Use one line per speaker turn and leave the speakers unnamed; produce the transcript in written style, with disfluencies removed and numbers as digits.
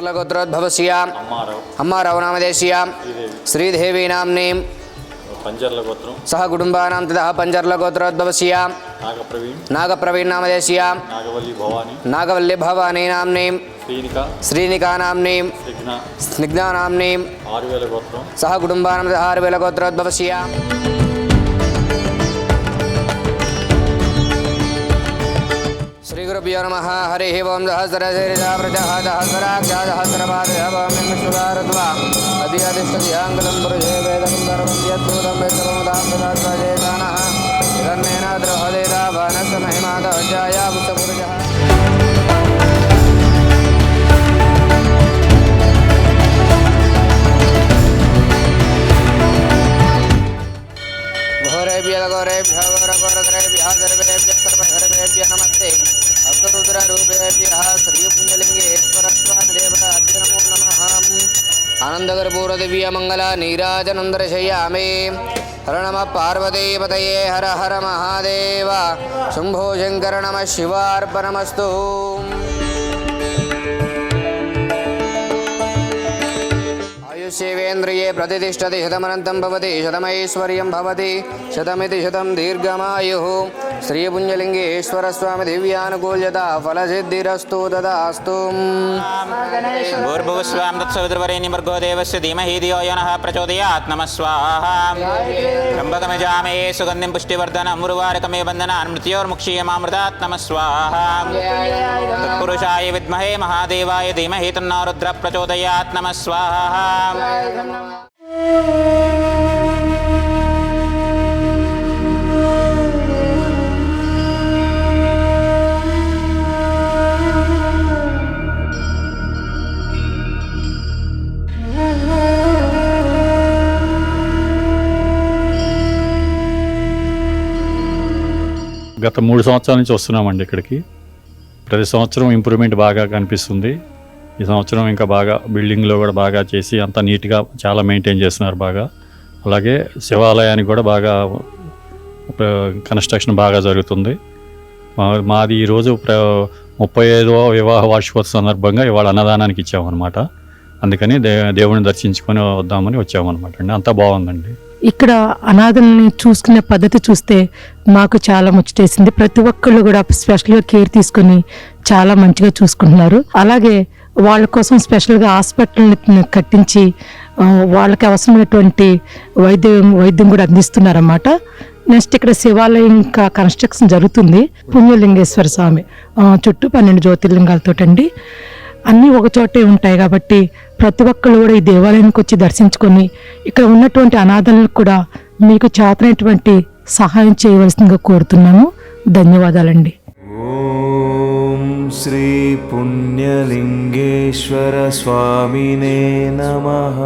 పంచర్లగోత్రోద్భవస్య అమ్మారావు నామదేశీయ శ్రీదేవి నామ్నీం సహ కుటుంబానాం తదః పంచర్లగోత్రోద్భవస్య నాగప్రవీణ్ నామదేశీయ నాగవల్లి భవానీ నామ్నీం శ్రీనికా నామ్నీం స్నిగ్ధా నామ్నీం సహ కుటుంబానాం తదః ఆరువేలగోత్రోద్భవస్య శ్రీగురుభ్యో నమః. హరి ఓం. సహస్రశీర్ష ప్రజః సహస్రాక్ష సహస్రపాదశుభారత్వా అధిష్ఠియాంగలం పురుషే వేదం సర్వం యద్భూతం వేదముదాంతదాత్మజేతానః ఇదన్నేన ద్రోహదేతావానస మహిమాదహజాయ పురుషః. ఘోరేభ్యః ఘోరేభ్యః ఘోరఘోరఘోరేభ్యః సర్వేభ్యః సర్వఘోరేభ్యః నమస్తే. అష్టరుద్రరూపేభ్యః శ్రీపుంజలింగేశ్వరస్వామిదేవతాభ్యో నమో నమః. ఆనందగర్భూరదివ్యమంగళ నీరాజనందర్శయామి. హర నమః పార్వతీపతయే హర హర మహాదేవ. శంభో శంకర నమః శివార్పణమస్తు. ఆయుష్యేవేంద్రియే ప్రతిష్టతి శతమనంతం భవతి శతమైశ్వర్యం భవతి శతమితి శతం దీర్ఘమాయుః. శ్రీపుంజలింగేశ్వరస్వామి దివ్యానుకూల్యత ఫలసిద్ధిరస్తు తదాస్తు.
భూర్భువస్వాం తత్సవితుర్వరేణ్యం భర్గో దేవస్య ధీమహి ధియో యో నః ప్రచోదయాత్. నమః స్వాహా. త్ర్యంబకమజామహే సుగంధిం పుష్టివర్ధనం ఉర్వారుకమే బంధనాన్ మృత్యోర్ముక్షీయమామృతాత్. నమః స్వాహా. తత్పురుషాయ విద్మహే మహాదేవాయ ధీమహి తన్నో రుద్ర ప్రచోదయాత్. నమః స్వాహా.
గత 3 సంవత్సరాల నుంచి వస్తున్నామండి ఇక్కడికి. ప్రతి సంవత్సరం ఇంప్రూవ్మెంట్ బాగా కనిపిస్తుంది. ఈ సంవత్సరం ఇంకా బాగా బిల్డింగ్లో కూడా బాగా చేసి అంతా నీట్గా చాలా మెయింటైన్ చేస్తున్నారు బాగా. అలాగే శివాలయానికి కూడా బాగా కన్స్ట్రక్షన్ బాగా జరుగుతుంది. మాది ఈరోజు 35వ వివాహ వార్షికోత్సవ సందర్భంగా ఇవాళ అన్నదానానికి ఇచ్చామన్నమాట. అందుకని దేవుని దర్శించుకొని వద్దామని వచ్చామన్నమాట అండి. అంతా బాగుందండి.
ఇక్కడ అనాథల్ని చూసుకునే పద్ధతి చూస్తే మాకు చాలా ముచ్చటేసింది. ప్రతి ఒక్కళ్ళు కూడా స్పెషల్గా కేర్ తీసుకొని చాలా మంచిగా చూసుకుంటున్నారు. అలాగే వాళ్ళ కోసం స్పెషల్గా హాస్పిటల్ని కట్టించి వాళ్ళకి అవసరమైనటువంటి వైద్యం కూడా అందిస్తున్నారన్నమాట. నెక్స్ట్ ఇక్కడ శివాలయం ఇంకా కన్స్ట్రక్షన్ జరుగుతుంది. పుణ్యలింగేశ్వర స్వామి చుట్టూ 12 జ్యోతిర్లింగాలతోటండి. అన్నీ ఒక చోటే ఉంటాయి కాబట్టి ప్రతి ఒక్కళ్ళు కూడా ఈ దేవాలయానికి వచ్చి దర్శించుకొని ఇక్కడ ఉన్నటువంటి అనాథలను కూడా మీకు చేతనైనటువంటి సహాయం చేయవలసిందిగా కోరుతున్నాము. ధన్యవాదాలండి.
ఓం శ్రీ పుణ్యలింగేశ్వర స్వామినే నమః.